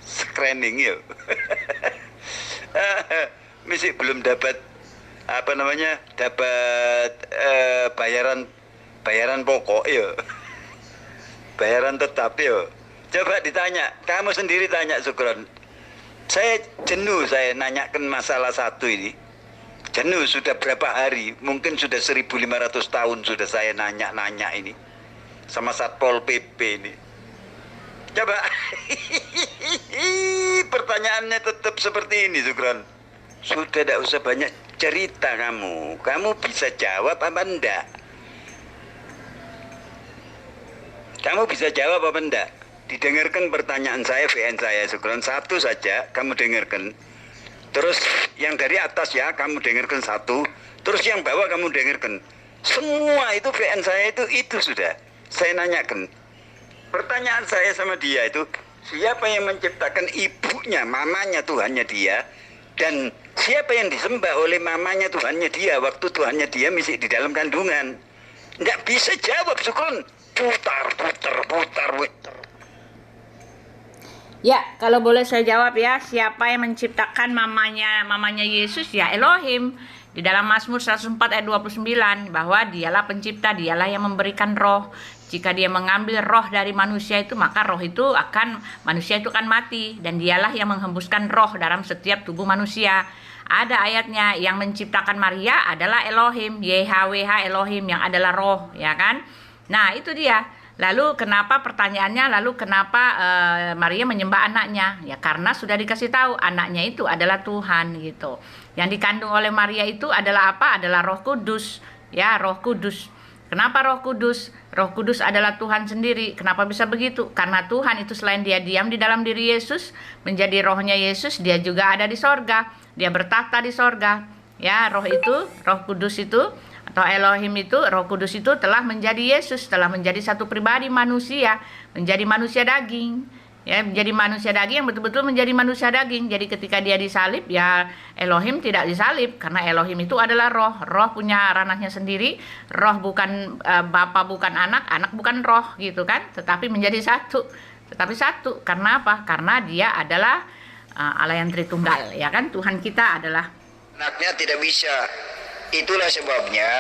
screening yuk. Misi belum dapat dapat bayaran pokok yuk, bayaran tetap yuk. Coba ditanya, kamu sendiri tanya Sukron. Saya jenuh, saya nanyakan masalah satu ini. Jenuh sudah berapa hari, mungkin sudah 1500 tahun sudah saya nanya ini sama Satpol PP ini. Coba pertanyaannya tetap seperti ini Sukron. Sudah tidak usah banyak cerita kamu bisa jawab apa enggak? Kamu bisa jawab apa enggak? Didengarkan pertanyaan saya, VN saya Sukron, satu saja kamu dengarkan. Terus yang dari atas ya kamu dengarkan satu, terus yang bawah kamu dengarkan. Semua itu VN saya itu sudah saya nanyakan. Pertanyaan saya sama dia itu, siapa yang menciptakan ibunya, mamanya, Tuhannya dia, dan siapa yang disembah oleh mamanya, Tuhannya dia, waktu Tuhannya dia masih di dalam kandungan? Nggak bisa jawab Sukron, putar. Ya, kalau boleh saya jawab ya, siapa yang menciptakan mamanya Yesus? Ya Elohim. Di dalam Mazmur 104 ayat 29 bahwa dialah pencipta, dialah yang memberikan roh, Jika dia mengambil roh dari manusia itu, maka manusia itu akan mati, dan dialah yang menghembuskan roh dalam setiap tubuh manusia. Ada ayatnya, yang menciptakan Maria adalah Elohim, YHWH Elohim, yang adalah roh, ya kan? Nah, itu dia. Lalu kenapa Maria menyembah anaknya? Ya karena sudah dikasih tahu anaknya itu adalah Tuhan gitu. Yang dikandung oleh Maria itu adalah apa? Adalah Roh Kudus. Ya, Roh Kudus. Kenapa Roh Kudus? Roh Kudus adalah Tuhan sendiri. Kenapa bisa begitu? Karena Tuhan itu selain dia diam di dalam diri Yesus, menjadi rohnya Yesus, dia juga ada di sorga. Dia bertahta di sorga. Ya, Roh Kudus itu, atau Elohim itu, Roh Kudus itu telah menjadi Yesus, telah menjadi satu pribadi manusia, menjadi manusia daging. Ya, menjadi manusia daging yang betul-betul menjadi manusia daging. Jadi ketika dia disalib, ya Elohim tidak disalib, karena Elohim itu adalah roh. Roh punya ranahnya sendiri. Roh bukan bapa, bukan anak, anak bukan roh gitu kan, tetapi menjadi satu. Karena apa? Karena dia adalah Allah yang Tritunggal, ya kan? Tuhan kita adalah anaknya, tidak bisa. Itulah sebabnya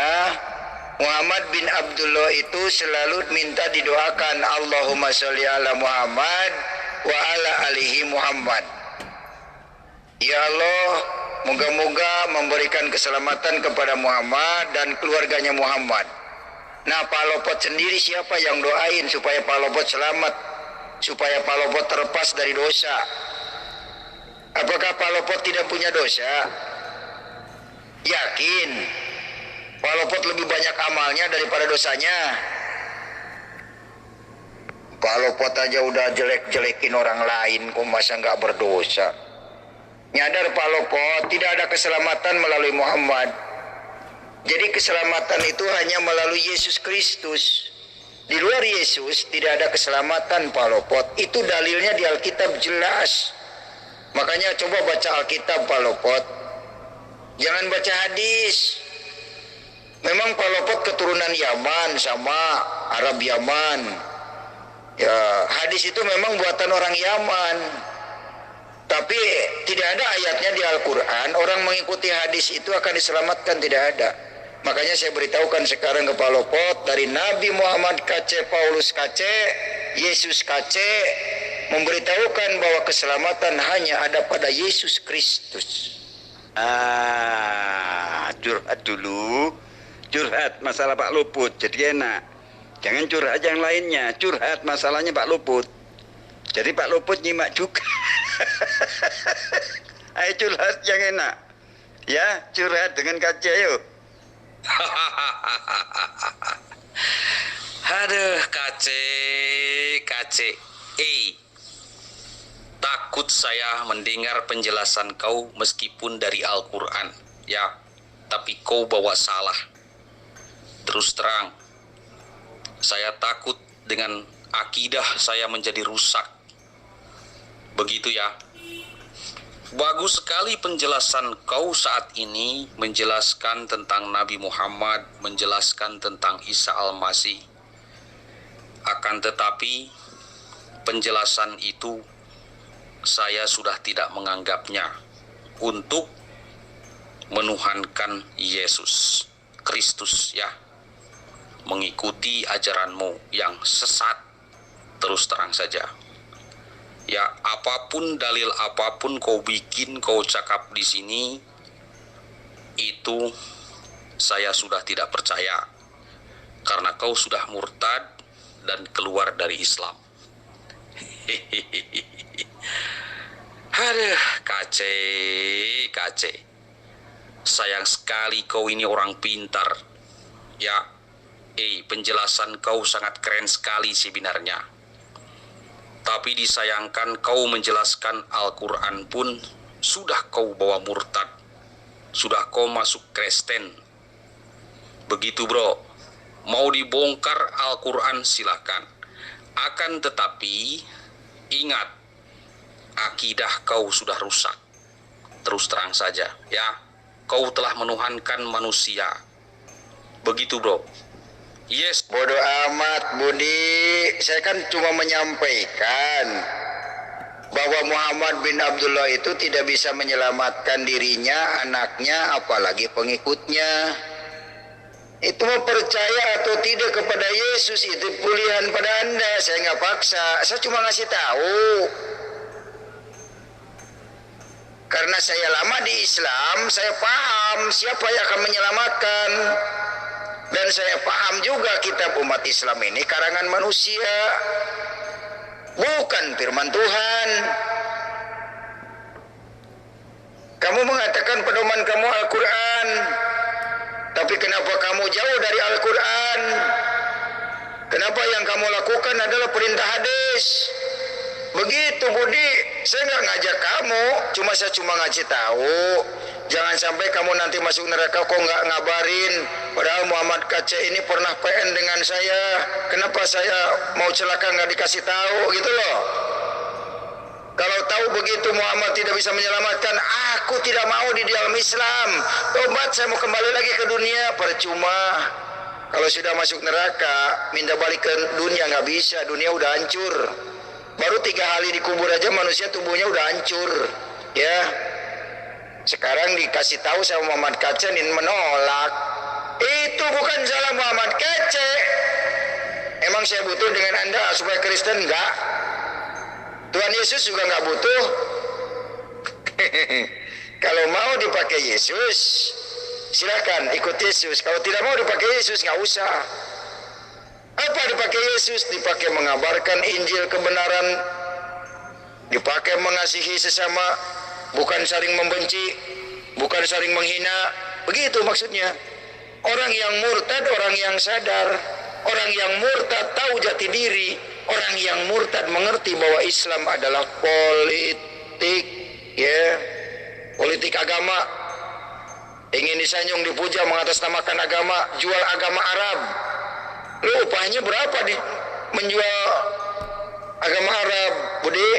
Muhammad bin Abdullah itu selalu minta didoakan, Allahumma sholli ala Muhammad wa ala alihi Muhammad. Ya Allah, moga-moga memberikan keselamatan kepada Muhammad dan keluarganya Muhammad. Nah, Pak Lopot sendiri siapa yang doain supaya Pak Lopot selamat, supaya Pak Lopot terlepas dari dosa? Apakah Pak Lopot tidak punya dosa? Yakin Pak Lopot lebih banyak amalnya daripada dosanya. Pak Lopot aja udah jelek-jelekin orang lain, kok masa nggak berdosa? Nyadar Pak Lopot, tidak ada keselamatan melalui Muhammad. Jadi keselamatan itu hanya melalui Yesus Kristus. Di luar Yesus tidak ada keselamatan Pak Lopot. Itu dalilnya di Alkitab jelas. Makanya coba baca Alkitab Pak Lopot. Jangan baca hadis. Memang Pak Lopot keturunan Yaman sama Arab Yaman. Ya, hadis itu memang buatan orang Yaman. Tapi tidak ada ayatnya di Al-Quran orang mengikuti hadis itu akan diselamatkan, tidak ada. Makanya saya beritahukan sekarang ke Pak Lopot, dari Nabi Muhammad KC, Paulus KC, Yesus KC, memberitahukan bahwa keselamatan hanya ada pada Yesus Kristus. Curhat dulu, curhat masalah Pak Luput, jadi enak. Jangan curhat yang lainnya, curhat masalahnya Pak Luput. Jadi Pak Luput nyimak juga. Ayo curhat yang enak. Ya, curhat dengan KC yuk. Aduh, KC. Takut saya mendengar penjelasan kau meskipun dari Al-Quran. Ya, tapi kau bawa salah. Terus terang, saya takut dengan akidah saya menjadi rusak. Begitu ya. Bagus sekali penjelasan kau saat ini, menjelaskan tentang Nabi Muhammad, menjelaskan tentang Isa Al-Masih. Akan tetapi, penjelasan itu saya sudah tidak menganggapnya untuk menuhankan Yesus Kristus ya. Mengikuti ajaranmu yang sesat, terus terang saja. Ya, apapun dalil apapun kau bikin, kau cakap di sini, itu saya sudah tidak percaya. Karena kau sudah murtad dan keluar dari Islam. Aduh, KC. Sayang sekali kau ini orang pintar. Ya, penjelasan kau sangat keren sekali sebenarnya. Tapi disayangkan kau menjelaskan Al-Quran pun sudah kau bawa murtad. Sudah kau masuk Kristen. Begitu bro. Mau dibongkar Al-Quran silakan. Akan tetapi ingat, akidah kau sudah rusak. Terus terang saja ya. Kau telah menuhankan manusia. Begitu bro. Yes. Bodoh amat Budi, saya kan cuma menyampaikan bahwa Muhammad bin Abdullah itu tidak bisa menyelamatkan dirinya, anaknya, apalagi pengikutnya. Itu mau percaya atau tidak kepada Yesus itu pilihan pada Anda. Saya nggak paksa, saya cuma ngasih tahu. Karena saya lama di Islam, saya paham siapa yang akan menyelamatkan. Dan saya paham juga kitab umat Islam ini karangan manusia, bukan firman Tuhan. Kamu mengatakan pedoman kamu Al-Quran, tapi kenapa kamu jauh dari Al-Quran? Kenapa yang kamu lakukan adalah perintah hadis? Begitu Budi, saya nggak ngajak kamu, saya cuma ngasih tahu. Jangan sampai kamu nanti masuk neraka kok nggak ngabarin. Padahal Muhammad Kace ini pernah PN dengan saya. Kenapa saya mau celaka nggak dikasih tahu gitu loh? Kalau tahu begitu Muhammad tidak bisa menyelamatkan, aku tidak mau di dalam Islam. Tobat, saya mau kembali lagi ke dunia, percuma. Kalau sudah masuk neraka, minta balik ke dunia nggak bisa, dunia udah hancur. Baru 3 hari dikubur aja manusia tubuhnya udah hancur, ya. Sekarang dikasih tahu sama Muhammad Kace menolak. Itu bukan salah Muhammad Kace. Emang saya butuh dengan Anda supaya Kristen? Enggak. Tuhan Yesus juga nggak butuh. Kalau mau dipakai Yesus, silakan ikut Yesus. Kalau tidak mau dipakai Yesus, nggak usah. Apa dipakai Yesus? Dipakai mengabarkan Injil kebenaran, dipakai mengasihi sesama, bukan saling membenci, bukan saling menghina. Begitu maksudnya. Orang yang murtad, orang yang sadar. Orang yang murtad tahu jati diri. Orang yang murtad mengerti bahwa Islam adalah politik, ya, politik agama. Ingin disanjung, dipuja, mengatasnamakan agama, jual agama Arab. Lu upahnya berapa nih menjual agama Arab, Budi?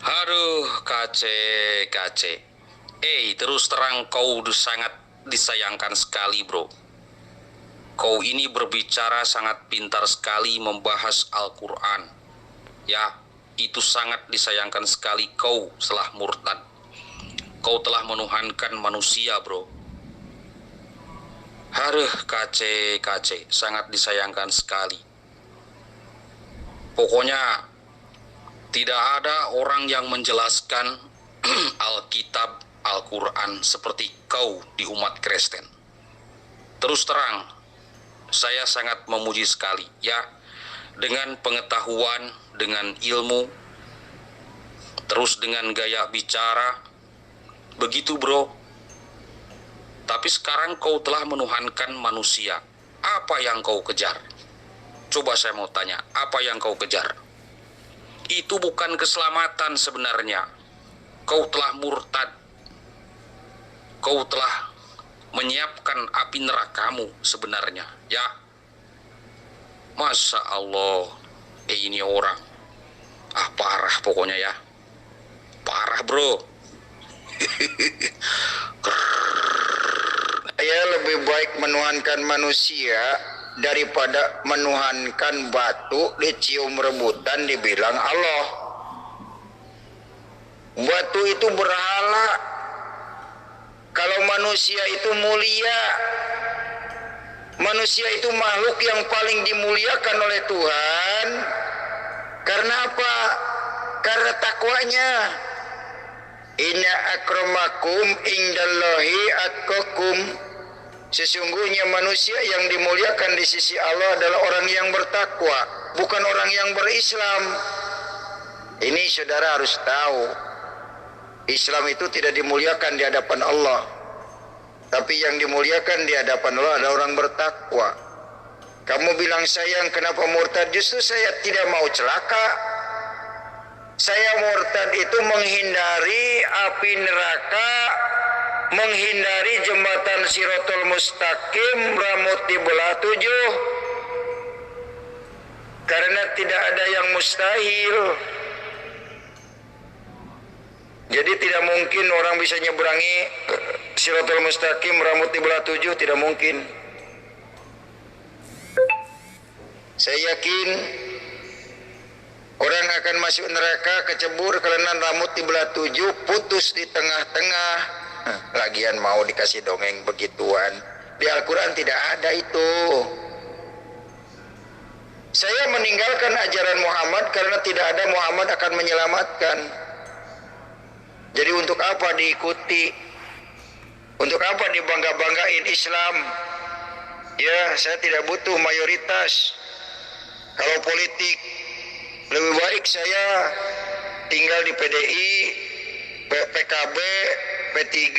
Aduh, Kace. Terus terang kau sangat disayangkan sekali, bro. Kau ini berbicara sangat pintar sekali membahas Al-Quran. Ya, itu sangat disayangkan sekali kau setelah murtad. Kau telah menuhankan manusia, bro. Aduh, Kace, sangat disayangkan sekali. Pokoknya, tidak ada orang yang menjelaskan Alkitab, Al-Quran seperti kau di umat Kristen. Terus terang, saya sangat memuji sekali, ya, dengan pengetahuan, dengan ilmu, terus dengan gaya bicara, begitu bro. Tapi sekarang kau telah menuhankan manusia. Apa yang kau kejar? Coba saya mau tanya, apa yang kau kejar? Itu bukan keselamatan sebenarnya. Kau telah murtad. Kau telah menyiapkan api nerakamu sebenarnya, ya. Masya Allah, ini orang parah pokoknya, ya, parah bro. Saya lebih baik menuhankan manusia daripada menuhankan batu, dicium rebutan dibilang Allah. Batu itu berhala. Kalau manusia itu mulia, manusia itu makhluk yang paling dimuliakan oleh Tuhan. Karena apa? Karena takwanya. Inna akramakum indallahi atqakum. Sesungguhnya manusia yang dimuliakan di sisi Allah adalah orang yang bertakwa, bukan orang yang berislam. Ini saudara harus tahu. Islam itu tidak dimuliakan di hadapan Allah, tapi yang dimuliakan di hadapan Allah adalah orang bertakwa. Kamu bilang sayang, kenapa murtad? Justru saya tidak mau celaka. Saya murtad itu menghindari api neraka, menghindari jembatan Siratul Mustaqim, rambut di belah 7. Karena tidak ada yang mustahil. Jadi tidak mungkin orang bisa nyeberangi Siratul Mustaqim, rambut di belah 7, tidak mungkin. Saya yakin orang akan masuk neraka kecebur karena rambut di belah 7 putus di tengah-tengah. Lagian mau dikasih dongeng begituan. Di Al-Quran tidak ada itu. Saya meninggalkan ajaran Muhammad karena tidak ada Muhammad akan menyelamatkan. Jadi untuk apa diikuti? Untuk apa dibangga-banggain Islam? Ya, saya tidak butuh mayoritas. Kalau politik, lebih baik saya tinggal di PDI, PKB, P3,